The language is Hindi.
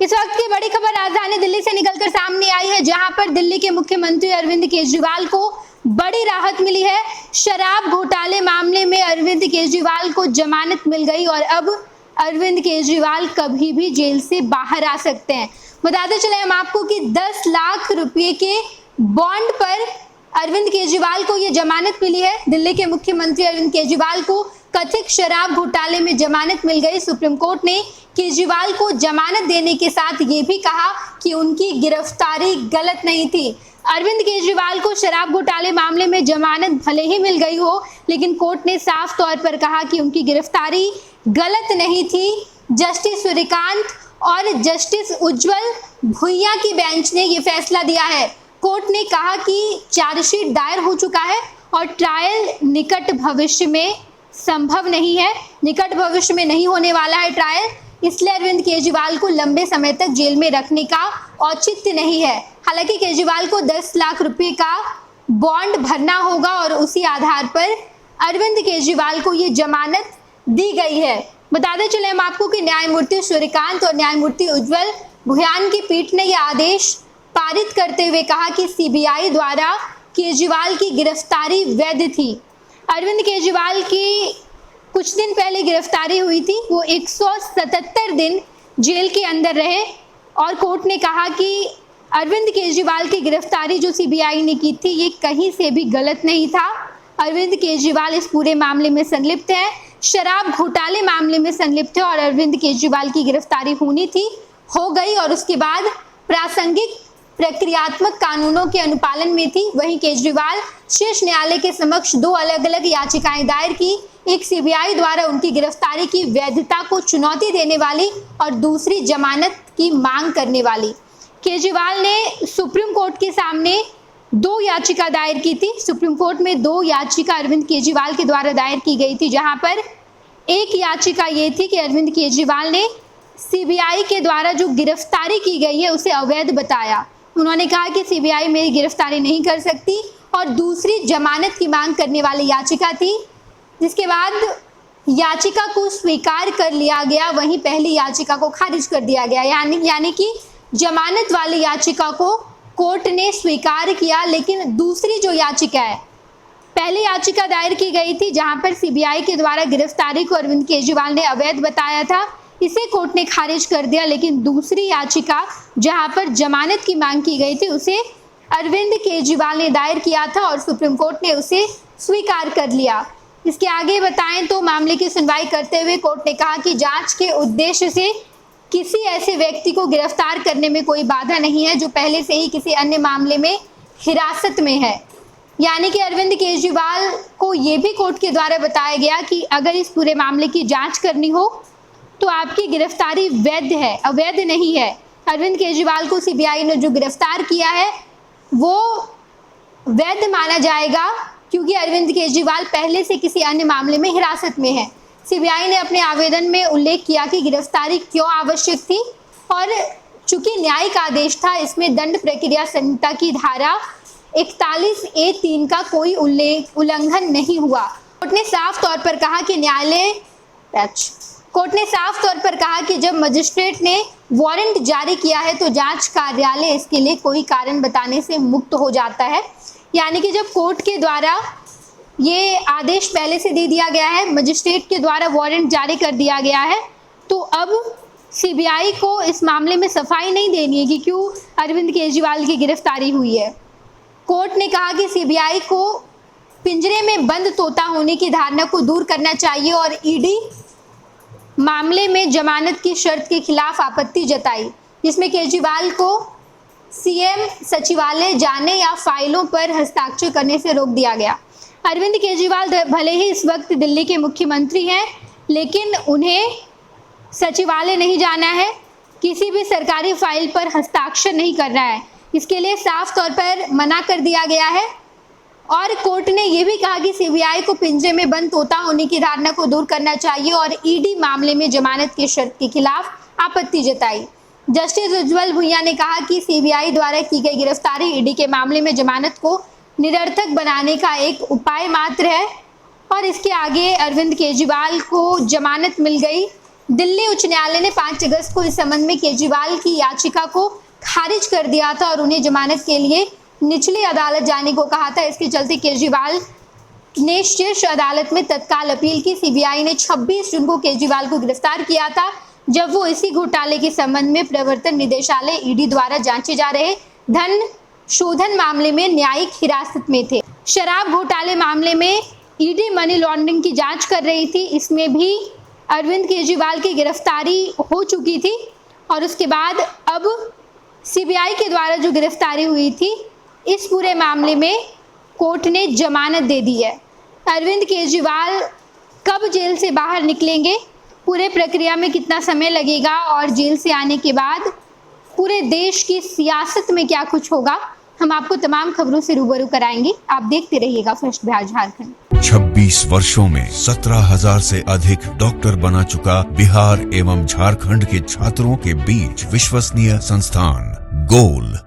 इस वक्त की बड़ी खबर राजधानी दिल्ली से निकलकर सामने आई है, जहां पर दिल्ली के मुख्यमंत्री अरविंद केजरीवाल को बड़ी राहत मिली है। शराब घोटाले मामले में अरविंद केजरीवाल को जमानत मिल गई और अब अरविंद केजरीवाल कभी भी जेल से बाहर आ सकते हैं। बताते चले हम आपको कि 10 लाख रुपए के बॉन्ड पर अरविंद केजरीवाल को ये जमानत मिली है। दिल्ली के मुख्यमंत्री अरविंद केजरीवाल को कथित शराब घोटाले में जमानत मिल गई। सुप्रीम कोर्ट ने केजरीवाल को जमानत देने के साथ ये भी कहा कि उनकी गिरफ्तारी गलत नहीं थी। अरविंद केजरीवाल को शराब घोटाले मामले में जमानत भले ही मिल गई हो, लेकिन कोर्ट ने साफ तौर पर कहा कि उनकी गिरफ्तारी गलत नहीं थी। जस्टिस सूर्यकांत और जस्टिस उज्जवल भुइयां की बेंच ने ये फैसला दिया है। कोर्ट ने कहा कि चार्जशीट दायर हो चुका है और ट्रायल निकट भविष्य में संभव नहीं है, निकट भविष्य में नहीं होने वाला है ट्रायल, इसलिए अरविंद केजरीवाल को लंबे समय तक जेल में रखने का औचित्य नहीं है। हालांकि केजरीवाल को 10 लाख रुपए का बॉन्ड भरना होगा और उसी आधार पर अरविंद केजरीवाल को ये जमानत दी गई है। बताते चले हम आपको कि न्यायमूर्ति सूर्यकांत और न्यायमूर्ति उज्जवल भुयान की पीठ ने यह आदेश पारित करते हुए कहा कि सीबीआई द्वारा केजरीवाल की गिरफ्तारी वैध थी। अरविंद केजरीवाल की कुछ दिन पहले गिरफ्तारी हुई थी, वो 177 दिन जेल के अंदर रहे और कोर्ट ने कहा कि अरविंद केजरीवाल की गिरफ्तारी जो सीबीआई ने की थी ये कहीं से भी गलत नहीं था। अरविंद केजरीवाल इस पूरे मामले में संलिप्त है, शराब घोटाले मामले में संलिप्त है और अरविंद केजरीवाल की गिरफ्तारी होनी थी, हो गई और उसके बाद प्रासंगिक प्रक्रियात्मक कानूनों के अनुपालन में थी। वहीं केजरीवाल शीर्ष न्यायालय के समक्ष 2 अलग अलग याचिकाएं दायर की, एक सीबीआई द्वारा उनकी गिरफ्तारी की वैधता को चुनौती देने वाली और दूसरी जमानत की मांग करने वाली। केजरीवाल ने सुप्रीम कोर्ट के सामने 2 याचिका दायर की थी। सुप्रीम कोर्ट में 2 याचिका अरविंद केजरीवाल के द्वारा दायर की गई थी, जहां पर एक याचिका ये थी कि अरविंद केजरीवाल ने सीबीआई के द्वारा जो गिरफ्तारी की गई है उसे अवैध बताया। उन्होंने कहा कि सीबीआई मेरी गिरफ्तारी नहीं कर सकती और दूसरी जमानत की मांग करने वाली याचिका थी, जिसके बाद याचिका को स्वीकार कर लिया गया, वहीं पहली याचिका को खारिज कर दिया गया। यानी कि जमानत वाली याचिका को कोर्ट ने स्वीकार किया, लेकिन दूसरी जो याचिका है, पहली याचिका दायर की गई थी जहां पर सीबीआई के द्वारा गिरफ्तारी को अरविंद केजरीवाल ने अवैध बताया था, इसे कोर्ट ने खारिज कर दिया। लेकिन दूसरी याचिका जहां पर जमानत की मांग की गई थी उसे अरविंद केजरीवाल ने दायर किया था और सुप्रीम कोर्ट ने उसे स्वीकार कर लिया। इसके आगे बताएं तो मामले की सुनवाई करते हुए कोर्ट ने कहा कि जांच के उद्देश्य से किसी ऐसे व्यक्ति को गिरफ्तार करने में कोई बाधा नहीं है जो पहले से ही किसी अन्य मामले में हिरासत में है। यानी कि अरविंद केजरीवाल को ये भी कोर्ट के द्वारा बताया गया कि अगर इस पूरे मामले की जांच करनी हो तो आपकी गिरफ्तारी वैध है, अवैध नहीं है। अरविंद केजरीवाल को सीबीआई ने जो गिरफ्तार किया है वो वैध माना जाएगा, क्योंकि अरविंद केजरीवाल पहले से किसी अन्य मामले में हिरासत में है। सीबीआई ने अपने आवेदन में उल्लेख किया कि गिरफ्तारी क्यों आवश्यक थी और चूंकि न्यायिक आदेश था, इसमें दंड प्रक्रिया संहिता की धारा 41A3 का कोई उल्लंघन नहीं हुआ। कोर्ट ने साफ तौर पर कहा कि जब मजिस्ट्रेट ने वारंट जारी किया है तो जांच कार्यालय इसके लिए कोई कारण बताने से मुक्त हो जाता है। यानी कि जब कोर्ट के द्वारा ये आदेश पहले से दे दिया गया है, मजिस्ट्रेट के द्वारा वारंट जारी कर दिया गया है, तो अब सीबीआई को इस मामले में सफाई नहीं देनी है कि क्यों अरविंद केजरीवाल की गिरफ्तारी हुई है। कोर्ट ने कहा कि सीबीआई को पिंजरे में बंद तोता होने की धारणा को दूर करना चाहिए और ईडी मामले में जमानत की शर्त के खिलाफ आपत्ति जताई, जिसमें केजरीवाल को सीएम सचिवालय जाने या फाइलों पर हस्ताक्षर करने से रोक दिया गया। अरविंद केजरीवाल भले ही इस वक्त दिल्ली के मुख्यमंत्री हैं, लेकिन उन्हें सचिवालय नहीं जाना है, किसी भी सरकारी फाइल पर हस्ताक्षर नहीं करना है, इसके लिए साफ तौर पर मना कर दिया गया है। और कोर्ट ने यह भी कहा कि सीबीआई को पिंजरे में बंद तोता होने की धारणा को दूर करना चाहिए और ईडी मामले में जमानत की शर्त के खिलाफ आपत्ति जताई। जस्टिस उज्जवल भुइयां ने कहा कि सीबीआई द्वारा की गई गिरफ्तारी ईडी के मामले में जमानत को निरर्थक बनाने का एक उपाय मात्र है और इसके आगे अरविंद केजरीवाल को जमानत मिल गई दिल्ली उच्च न्यायालय ने 5 अगस्त को इस संबंध में केजरीवाल की याचिका को खारिज कर दिया था और उन्हें जमानत के लिए निचली अदालत जाने को कहा था। इसके चलते केजरीवाल ने शीर्ष अदालत में तत्काल अपील की। सीबीआई ने 26 जून को केजरीवाल को गिरफ्तार किया था, जब वो इसी घोटाले के संबंध में प्रवर्तन निदेशालय ईडी द्वारा जांचे जा रहे धन शोधन मामले में न्यायिक हिरासत में थे। शराब घोटाले मामले में ईडी मनी लॉन्ड्रिंग की जांच कर रही थी। इसमें भी अरविंद केजरीवाल की गिरफ्तारी हो चुकी थी और उसके बाद अब सीबीआई के द्वारा जो गिरफ्तारी हुई थी, इस पूरे मामले में कोर्ट ने जमानत दे दी है। अरविंद केजरीवाल कब जेल से बाहर निकलेंगे, पूरे प्रक्रिया में कितना समय लगेगा और जेल से आने के बाद पूरे देश की सियासत में क्या कुछ होगा, हम आपको तमाम खबरों से रूबरू कराएंगे। आप देखते रहिएगा फर्स्ट बिहार झारखंड। 26 वर्षों में 17,000 से अधिक डॉक्टर बना चुका बिहार एवं झारखंड के छात्रों के बीच विश्वसनीय संस्थान गोल